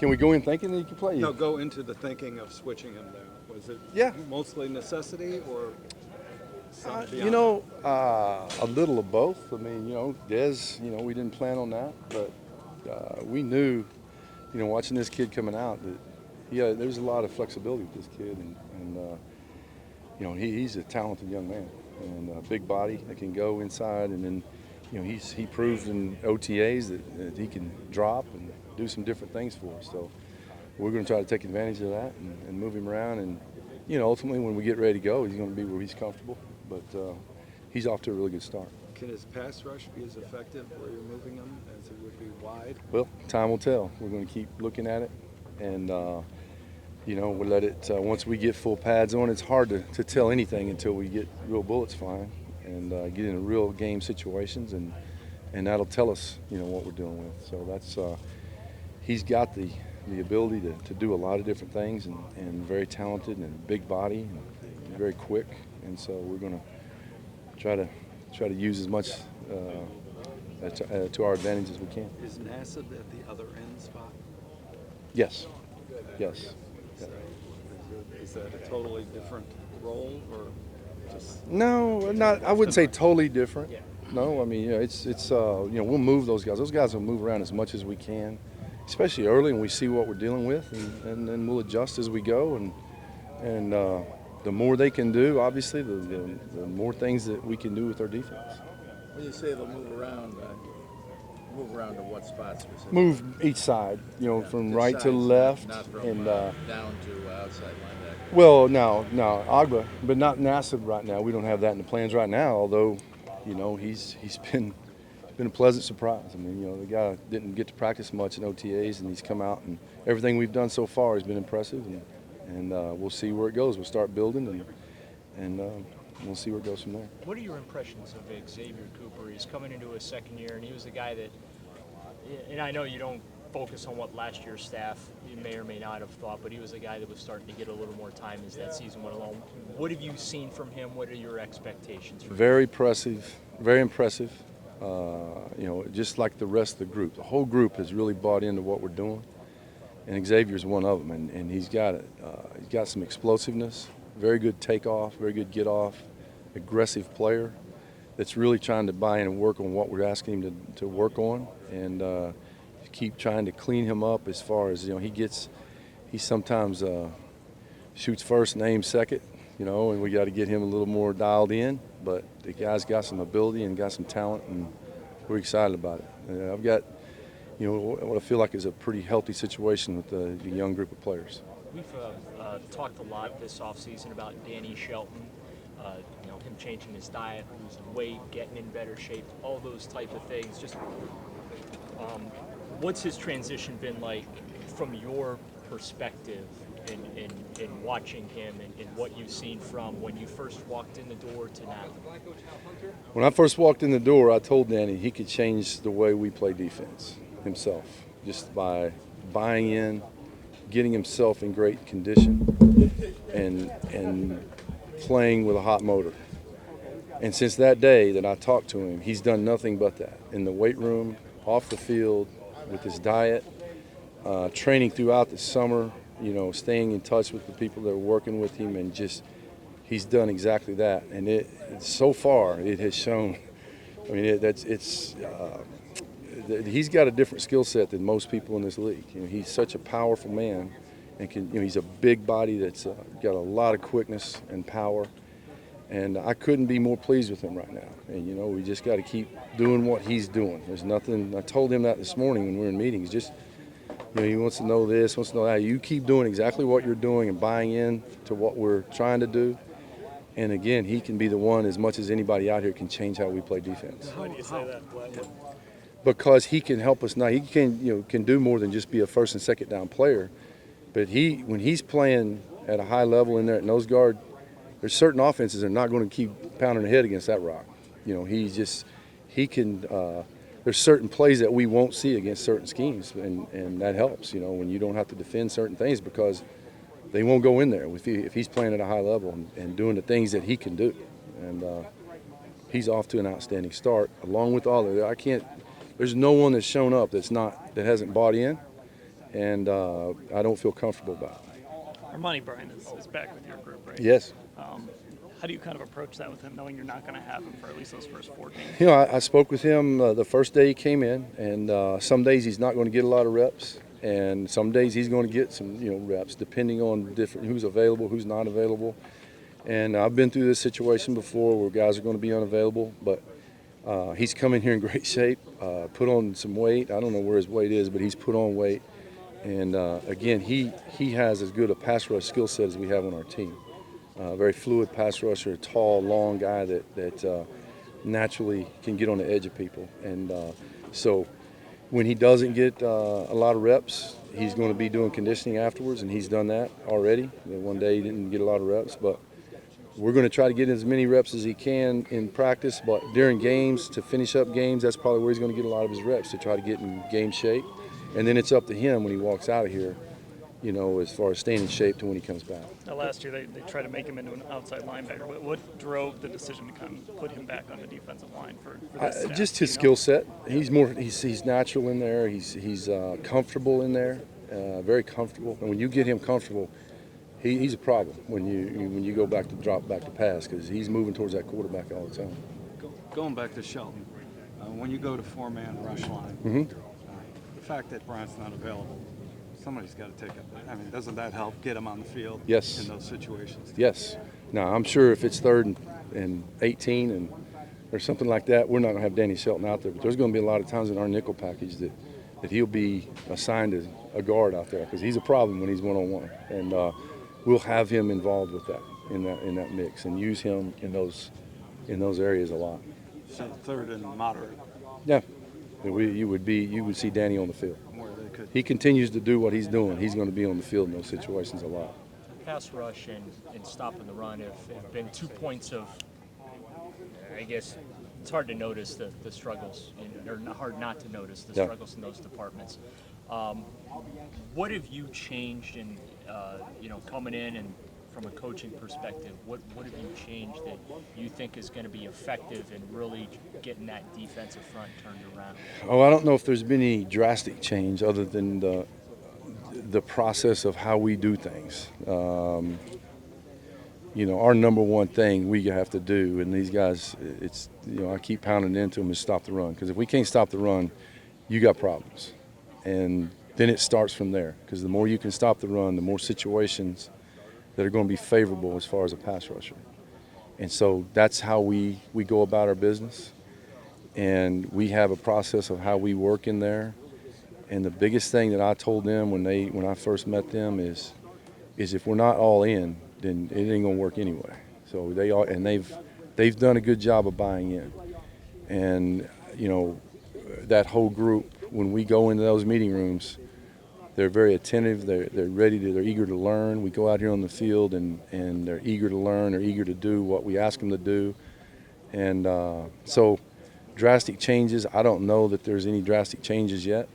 Can we go in thinking that he can play? No, go into the thinking of switching him there. Was it Yeah. mostly necessity or something You beyond know, a little of both. I mean, Dez, we didn't plan on that, but we knew, watching this kid coming out, that there's a lot of flexibility with this kid, and he's a talented young man and a big body that can go inside, and then, he proved in OTAs that he can drop and do some different things for us. So we're going to try to take advantage of that and move him around, and ultimately when we get ready to go, he's going to be where he's comfortable. But he's off to a really good start. Can his pass rush be as effective where you're moving him as it would be wide? Well, time will tell. We're going to keep looking at it, and we'll let it. Once we get full pads on, it's hard to tell anything until we get real bullets flying and get into real game situations, and that'll tell us what we're dealing with. So that's he's got the ability to do a lot of different things, and very talented and a big body and very quick. And so we're going to try to use as much to our advantage as we can. Is Nassib at the other end spot? Yes. Yes. Is that a totally different role, or just? No, not. I wouldn't say totally different. No, I mean, it's we'll move those guys. Those guys will move around as much as we can, especially early, and we see what we're dealing with, and then we'll adjust as we go, and the more they can do, obviously, the more things that we can do with our defense. When you say they'll move around to what spots specifically? Move each side, from right to left, not from and down to outside linebacker. well, no, Agba, but not Nassib right now. We don't have that in the plans right now. Although, he's been a pleasant surprise. I mean, the guy didn't get to practice much in OTAs, and he's come out, and everything we've done so far has been impressive. And we'll see where it goes. We'll start building, and we'll see where it goes from there. What are your impressions of Xavier Cooper? He's coming into his second year, and he was the guy that, and I know you don't focus on what last year's staff you may or may not have thought, but he was the guy that was starting to get a little more time as that season went along. What have you seen from him? What are your expectations for him? Very impressive, very impressive. Just like the rest of the group. The whole group has really bought into what we're doing. And Xavier's one of them, and he's got it. He's got some explosiveness, very good takeoff, very good get off, aggressive player that's really trying to buy in and work on what we're asking him to work on, and keep trying to clean him up as far as he sometimes shoots first and aims second, and we got to get him a little more dialed in. But the guy's got some ability and got some talent, and we're excited about it. I've got what I feel like is a pretty healthy situation with the young group of players. We've talked a lot this offseason about Danny Shelton, him changing his diet, losing weight, getting in better shape, all those type of things. Just what's his transition been like from your perspective in watching him and what you've seen from when you first walked in the door to now? When I first walked in the door, I told Danny he could change the way we play defense himself, just by buying in, getting himself in great condition, and playing with a hot motor. And since that day that I talked to him, he's done nothing but that. In the weight room, off the field, with his diet, training throughout the summer, staying in touch with the people that are working with him, and just he's done exactly that. And so far it has shown. I mean, he's got a different skill set than most people in this league. He's such a powerful man, and he's a big body that's got a lot of quickness and power. And I couldn't be more pleased with him right now. And we just got to keep doing what he's doing. There's nothing. I told him that this morning when we were in meetings. Just he wants to know this, wants to know that. You keep doing exactly what you're doing and buying in to what we're trying to do. And again, he can be the one, as much as anybody out here, can change how we play defense. Why do you say that? Because he can help us now. He can do more than just be a first and second down player. But when he's playing at a high level in there at nose guard, there's certain offenses that are not going to keep pounding the head against that rock. He can. There's certain plays that we won't see against certain schemes, and that helps. When you don't have to defend certain things because they won't go in there if he's playing at a high level and doing the things that he can do. And he's off to an outstanding start, along with all of it. There's no one that's shown up that hasn't bought in, and I don't feel comfortable about it. Armani Bryant is back with your group, right? Yes. How do you kind of approach that with him, knowing you're not going to have him for at least those first 4 games? You know, I spoke with him the first day he came in, and some days he's not going to get a lot of reps, and some days he's going to get some, reps depending on different who's available, who's not available. And I've been through this situation before where guys are going to be unavailable, but he's come in here in great shape, put on some weight. I don't know where his weight is, but he's put on weight. And again, he has as good a pass rush skill set as we have on our team. Very fluid pass rusher, tall, long guy that naturally can get on the edge of people. And so when he doesn't get a lot of reps, he's going to be doing conditioning afterwards, and he's done that already. One day he didn't get a lot of reps, but we're going to try to get as many reps as he can in practice. But during games, to finish up games, that's probably where he's going to get a lot of his reps, to try to get in game shape. And then it's up to him when he walks out of here, as far as staying in shape to when he comes back. Now, last year, they tried to make him into an outside linebacker. What drove the decision to kind of put him back on the defensive line for this staff, just his skill set. He's natural in there. He's comfortable in there, very comfortable. And when you get him comfortable, he's a problem when you go back to drop back to pass, because he's moving towards that quarterback all the time. Going back to Shelton, when you go to 4-man rush line, the fact that Bryant's not available, somebody's got to take it. I mean, doesn't that help get him on the field Yes. in those situations? Yes. Now, I'm sure if it's 3rd and 18 or something like that, we're not going to have Danny Shelton out there. But there's going to be a lot of times in our nickel package that he'll be assigned as a guard out there, because he's a problem when he's one-on-one. And we'll have him involved with that in that mix and use him in those areas a lot. So 3rd and moderate, Yeah. You would see Danny on the field. where they could. He continues to do what he's doing. He's going to be on the field in those situations a lot. Pass rush and stopping the run have been 2 points of, I guess, it's hard to notice the struggles, or hard not to notice the struggles in those departments. What have you changed in, coming in and from a coaching perspective, what have you changed that you think is going to be effective in really getting that defensive front turned around? Oh, I don't know if there's been any drastic change other than the process of how we do things. Our number one thing we have to do, and these guys, it's, I keep pounding into them, is stop the run. Because if we can't stop the run, you got problems. And then it starts from there. Because the more you can stop the run, the more situations that are going to be favorable as far as a pass rusher. And so that's how we go about our business. And we have a process of how we work in there. And the biggest thing that I told them when I first met them is if we're not all in, then it ain't gonna work anyway. So they've done a good job of buying in. And that whole group, when we go into those meeting rooms, they're very attentive. They're ready to. They're eager to learn. We go out here on the field, and they're eager to learn. They're eager to do what we ask them to do. And so, drastic changes. I don't know that there's any drastic changes yet.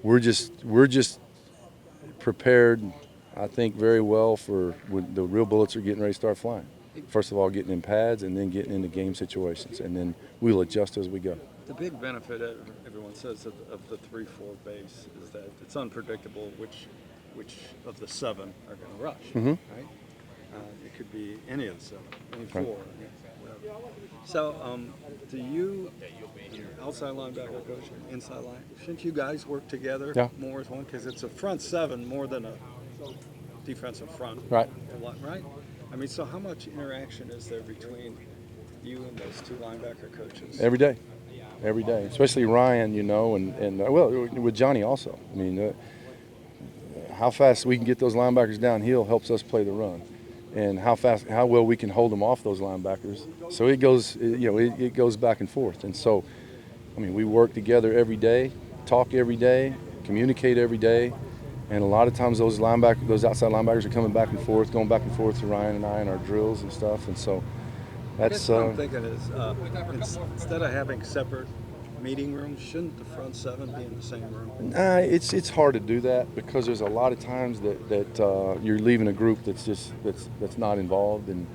We're just prepared, I think, very well for when the real bullets are getting ready to start flying. First of all, getting in pads, and then getting into game situations, and then we'll adjust as we go. The big benefit, everyone says, of the 3-4 base is that it's unpredictable which of the 7 are going to rush, right? It could be any of the 7, any 4, whatever. So, do you, outside linebacker coach, inside line, shouldn't you guys work together more as one? Because it's a front 7 more than a defensive front. Right. Right? I mean, so how much interaction is there between you and those 2 linebacker coaches? Every day, especially Ryan, and well, with Johnny also. I mean, how fast we can get those linebackers downhill helps us play the run, and how well we can hold them off those linebackers. So it goes, it goes back and forth. And so, I mean, we work together every day, talk every day, communicate every day, and a lot of times those outside linebackers are coming back and forth, going back and forth to Ryan and I in our drills and stuff. And so that's what I'm thinking is instead of having separate meeting rooms, shouldn't the front 7 be in the same room? It's hard to do that because there's a lot of times that you're leaving a group that's not involved. And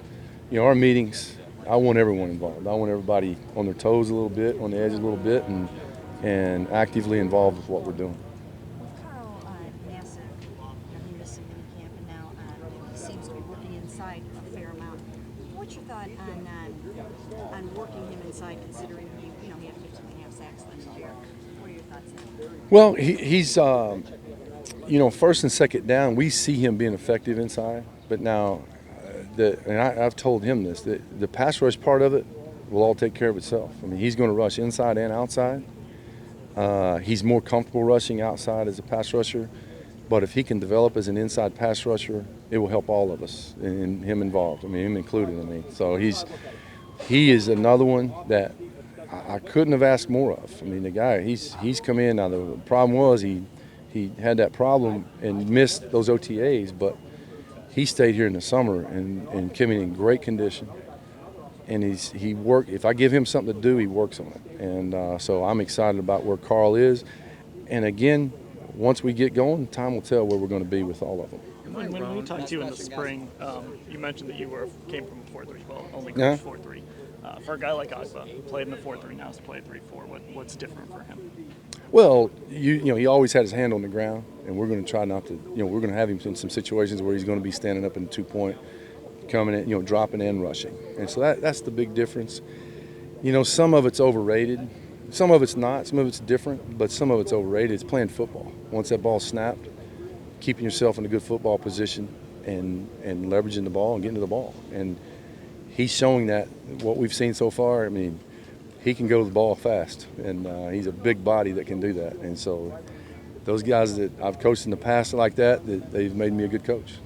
our meetings, I want everyone involved. I want everybody on their toes a little bit, on the edges a little bit, and actively involved with what we're doing. With Kyle seems to be working inside a fair amount. What's your thought on working him inside, considering he had 15.5 sacks last year? What are your thoughts on that? Well, he's first and second down, we see him being effective inside. But now, I've told him this, the pass rush part of it will all take care of itself. I mean, he's going to rush inside and outside. He's more comfortable rushing outside as a pass rusher. But if he can develop as an inside pass rusher, it will help all of us, and him involved. I mean, him included. So he is another one that I couldn't have asked more of. I mean, the guy, he's come in. Now the problem was he had that problem and missed those OTAs, but he stayed here in the summer and came in great condition. And he worked. If I give him something to do, he works on it. And so I'm excited about where Carl is. And again, once we get going, time will tell where we're going to be with all of them. When we talked to you in the spring, you mentioned that you came from a 4-3, well, only coached 4-3. For a guy like Agba, who played in the 4-3, now has to play 3-4, what's different for him? Well, he always had his hand on the ground, and we're going to try not to. We're going to have him in some situations where he's going to be standing up in 2-point, coming in, dropping and rushing, and so that's the big difference. Some of it's overrated, some of it's not, some of it's different, but some of it's overrated. It's playing football. Once that ball's snapped, keeping yourself in a good football position and leveraging the ball and getting to the ball. And he's showing that, what we've seen so far. I mean, he can go to the ball fast, and he's a big body that can do that. And so those guys that I've coached in the past like that, they've made me a good coach.